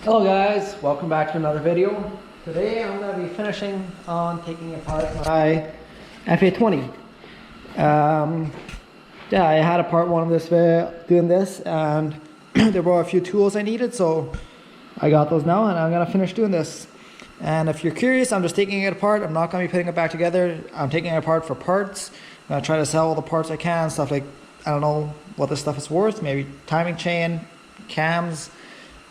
Hello guys, welcome back to another video. Today I'm going to be finishing on taking apart my Fa20. Yeah, I had a part one of this doing this, and there were a few tools I needed, so I got those now and I'm going to finish doing this. And if you're curious, I'm just taking it apart. I'm not going to be putting it back together. I'm taking it apart for parts. I'm going to try to sell all the parts I can, stuff like, I don't know what this stuff is worth, maybe timing chain, cams.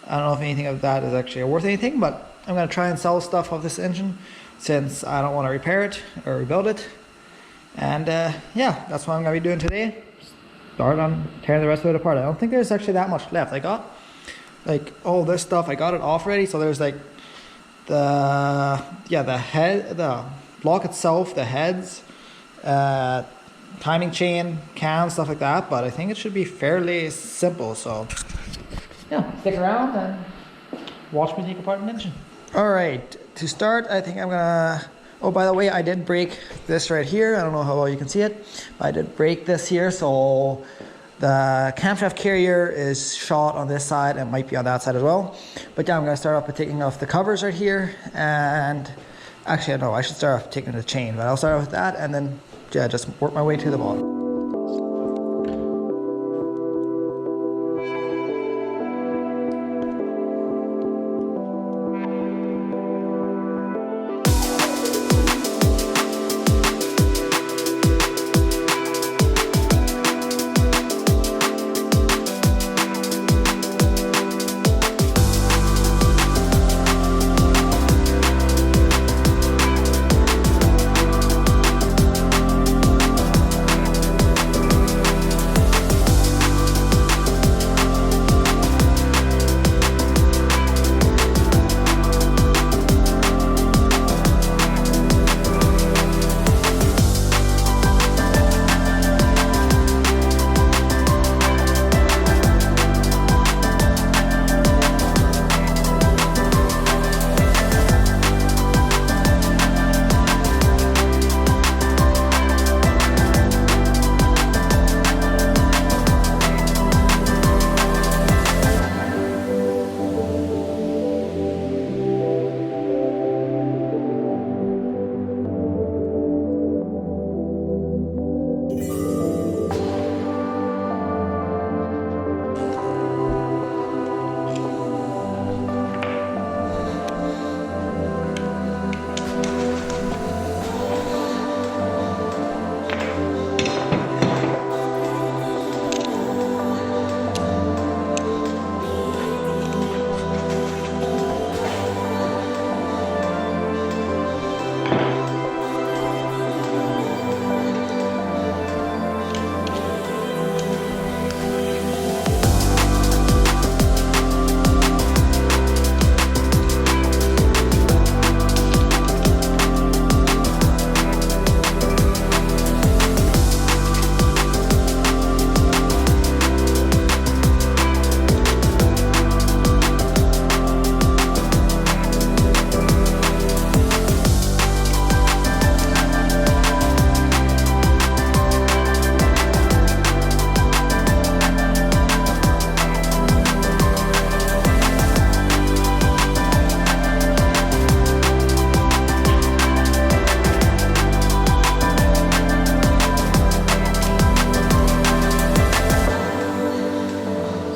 I don't know if anything of that is actually worth anything, but I'm going to try and sell stuff of this engine since I don't want to repair it or rebuild it. And yeah, that's what I'm going to be doing today. Start on tearing the rest of it apart. I don't think there's actually that much left. I got like all this stuff, I got it off already. So there's like the head, the block itself, the heads, timing chain, cams, stuff like that. But I think it should be fairly simple. So yeah, stick around and watch me take apart an engine. Alright, to start, I think I'm gonna... Oh, by the way, I did break this right here. I don't know how well you can see it. But I did break this here, so the camshaft carrier is shot on this side and might be on that side as well. But yeah, I'm gonna start off by taking off the covers right here. And actually, no, I should start off taking the chain, but I'll start off with that and then yeah, just work my way to the bottom.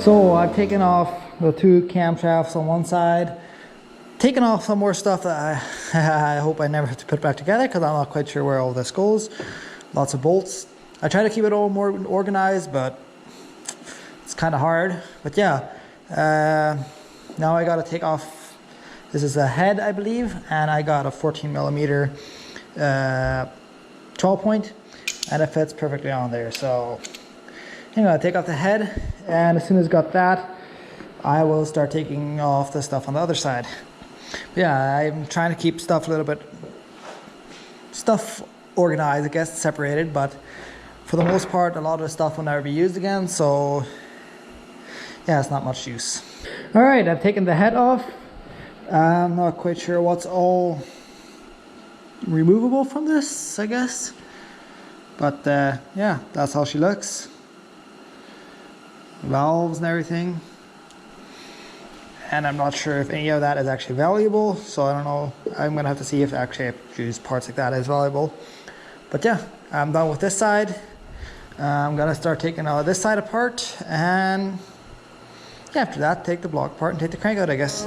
So I've taken off the two camshafts on one side, taken off some more stuff that I hope I never have to put back together because I'm not quite sure where all this goes. Lots of bolts. I try to keep it all more organized, but it's kind of hard. But yeah, now I got to take off, this is a head I believe, and I got a 14mm 12 point, and it fits perfectly on there. So I'm gonna take off the head, and as soon as I got that, I will start taking off the stuff on the other side. But yeah, I'm trying to keep stuff a little bit, organized, I guess, separated, but for the most part, a lot of the stuff will never be used again, so yeah, it's not much use. All right, I've taken the head off. I'm not quite sure what's all removable from this, I guess. But yeah, that's how she looks. Valves and everything. and I'm not sure if any of that is actually valuable, so I don't know. I'm gonna have to see if actually I choose parts like that is valuable. But yeah, I'm done with this side. I'm gonna start taking this side apart, and yeah, after that, take the block apart and take the crank out, I guess.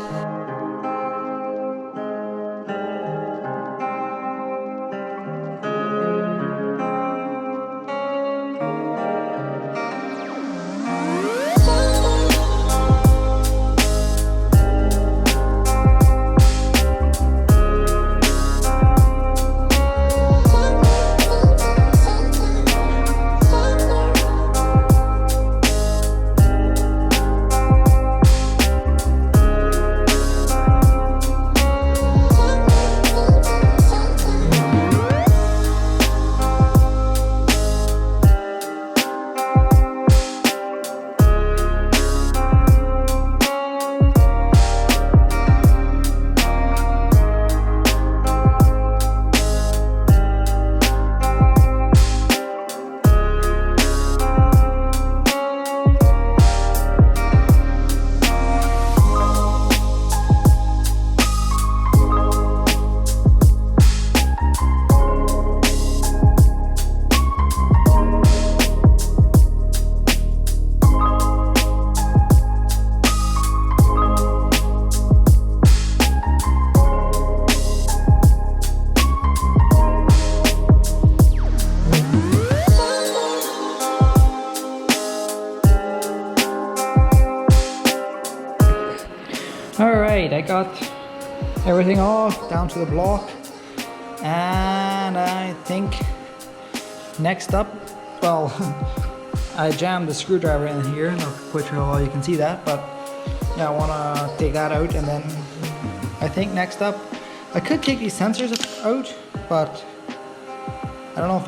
Alright, I got everything off down to the block, and I think next up, well, I jammed the screwdriver in here. I'm not quite sure how well you can see that, but yeah, I want to take that out, and then I think next up, I could take these sensors out, but I don't know if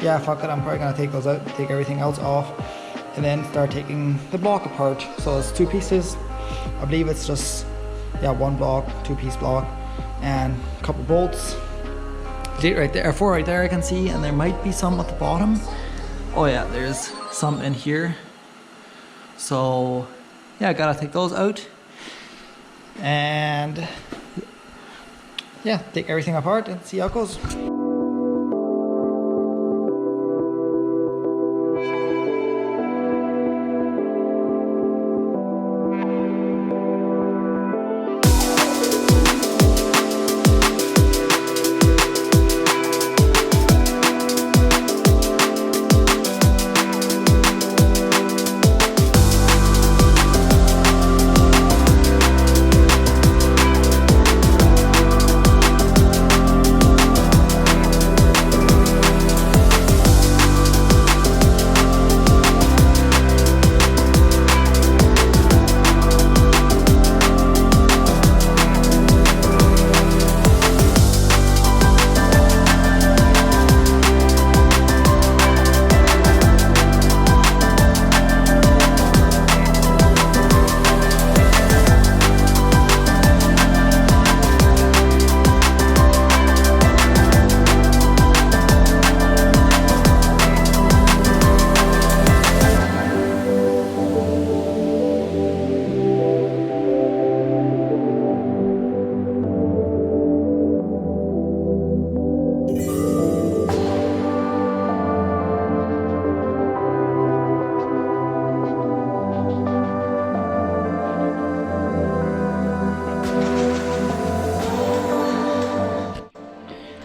yeah, fuck it, I'm probably going to take those out, take everything else off, and then start taking the block apart. So it's 2 pieces. I believe it's just, yeah, 1 block, 2-piece block, and a couple bolts. 8 right there, 4 right there I can see, and there might be some at the bottom. Oh yeah, there's some in here. So yeah, I gotta take those out, and yeah, take everything apart and see how it goes.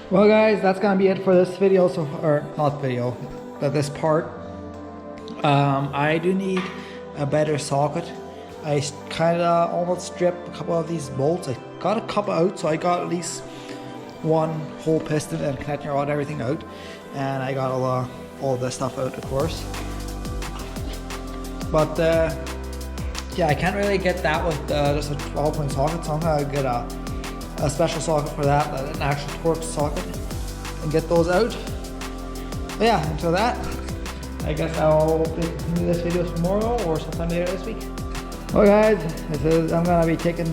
Well guys, that's gonna be it for this video, or not video, but this part. I do need a better socket. I kind of almost stripped a couple of these bolts. I got a couple out, so I got at least 1 whole piston and connector rod, everything out, and I got all this stuff out, of course. But yeah, I can't really get that with just a 12-point socket, so I'm gonna get a special socket for that, an actual torque socket, and get those out. But yeah, until that, I guess I'll continue this video tomorrow or sometime later this week. Well guys, I'm gonna be taking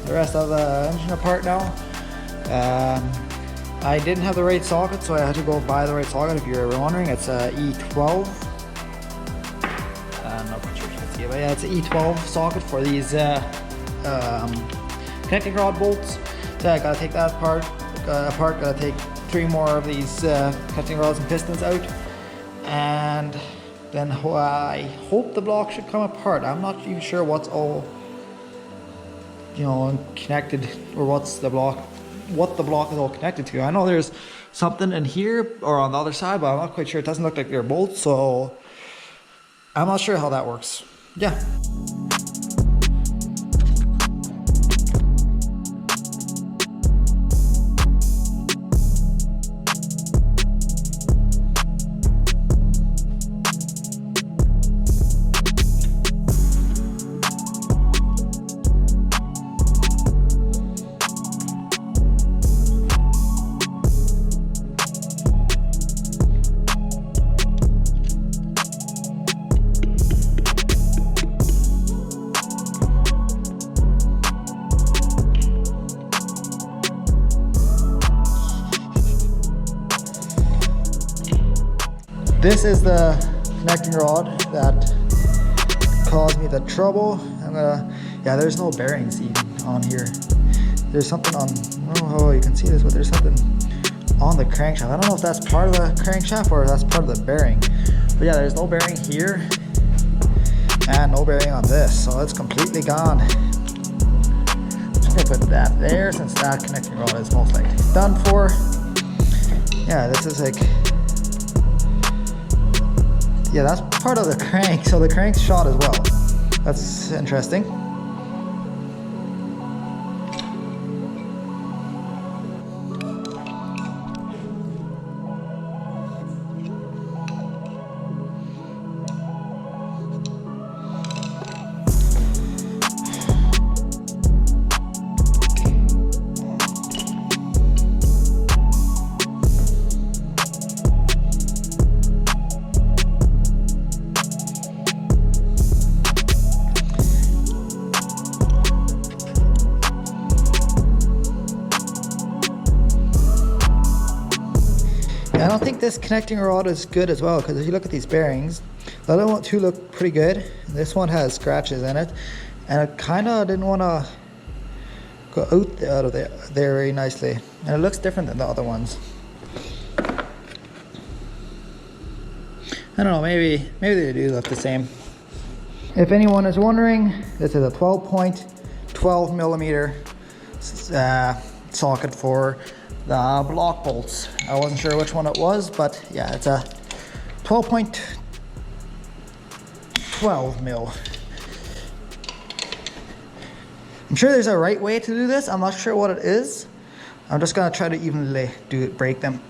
the rest of the engine apart now. I didn't have the right socket, so I had to go buy the right socket. If you're wondering, it's a E12. I'm not quite sure if you can see but yeah, it's an E12 socket for these connecting rod bolts. So I gotta take that apart. Gotta take 3 more of these connecting rods and pistons out, and then I hope the block should come apart. I'm not even sure what's all, you know, connected, or what the block is all connected to. I know there's something in here or on the other side, but I'm not quite sure. It doesn't look like they're bolts, so I'm not sure how that works. Yeah. This is the connecting rod that caused me the trouble. Yeah, there's no bearings even on here. There's something on, I don't know how you can see this, but there's something on the crankshaft. I don't know if that's part of the crankshaft or if that's part of the bearing. But yeah, there's no bearing here and no bearing on this, so it's completely gone. I'm just gonna put that there since that connecting rod is most likely done for. Yeah, this is like, yeah, that's part of the crank, so the crank's shot as well. That's interesting. I don't think this connecting rod is good as well, because if you look at these bearings, the other one two look pretty good. This one has scratches in it, and it kind of didn't want to go out of there very nicely, and it looks different than the other ones. I don't know, maybe they do look the same. If anyone is wondering, this is a 12 millimeter socket for the block bolts. I wasn't sure which one it was, but yeah, it's a 12.12 mil. I'm sure there's a right way to do this. I'm not sure what it is. I'm just gonna try to evenly break them.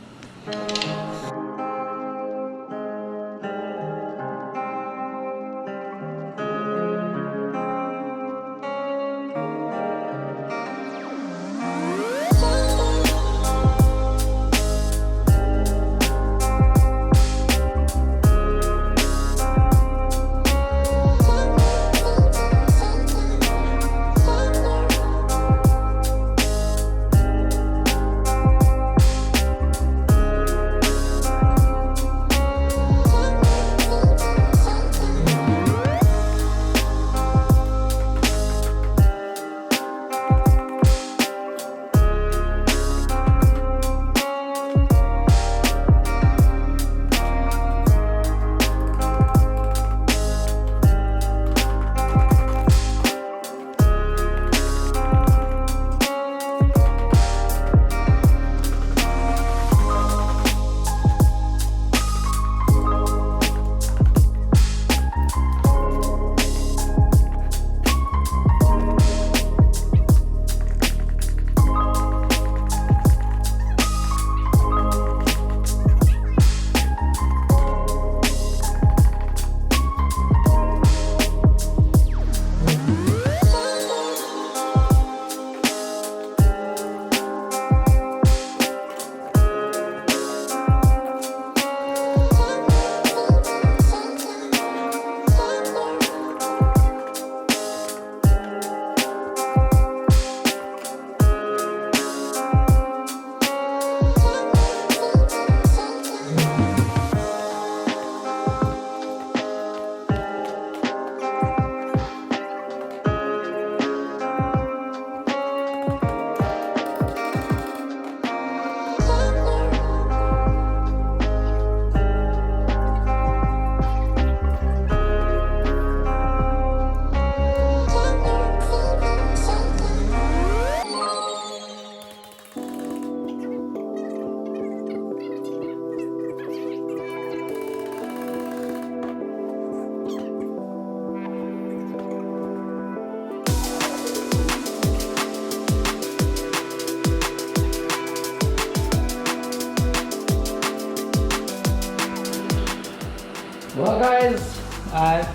Well guys, I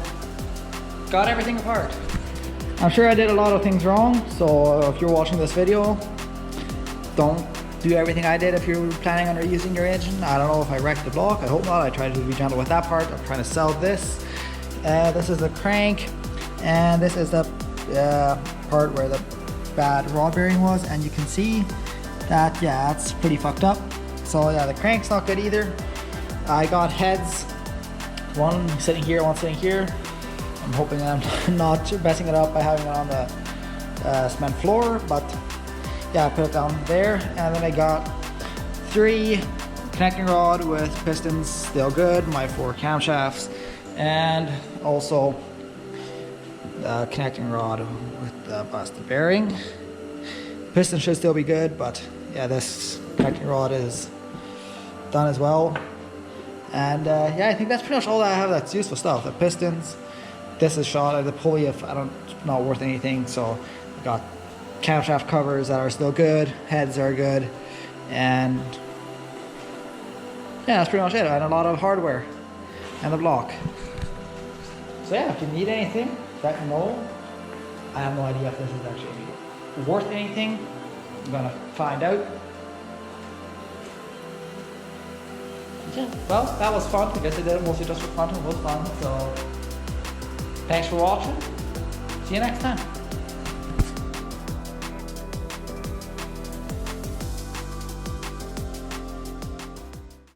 got everything apart. I'm sure I did a lot of things wrong, so if you're watching this video, don't do everything I did if you're planning on reusing your engine. I don't know if I wrecked the block, I hope not. I tried to be gentle with that part. I'm trying to sell this. This is the crank, and this is the part where the bad rod bearing was, and you can see that, yeah, it's pretty fucked up. So yeah, the crank's not good either. I got heads, one sitting here, one sitting here. I'm hoping I'm not messing it up by having it on the cement floor, but yeah, I put it down there. And then I got 3 connecting rod with pistons, still good, my 4 camshafts, and also the connecting rod with the busted bearing. Piston should still be good, but yeah, this connecting rod is done as well. And yeah, I think that's pretty much all that I have that's useful stuff. The pistons, this is shot, the pulley, if I don't, not worth anything. So I got camshaft covers that are still good, heads are good, and yeah, that's pretty much it. And a lot of hardware and the block. So yeah, if you need anything, let me know. I have no idea if this is actually worth anything. I'm gonna find out. Yeah, well, that was fun. I guess I did it mostly just for fun. It was fun. So thanks for watching. See you next time.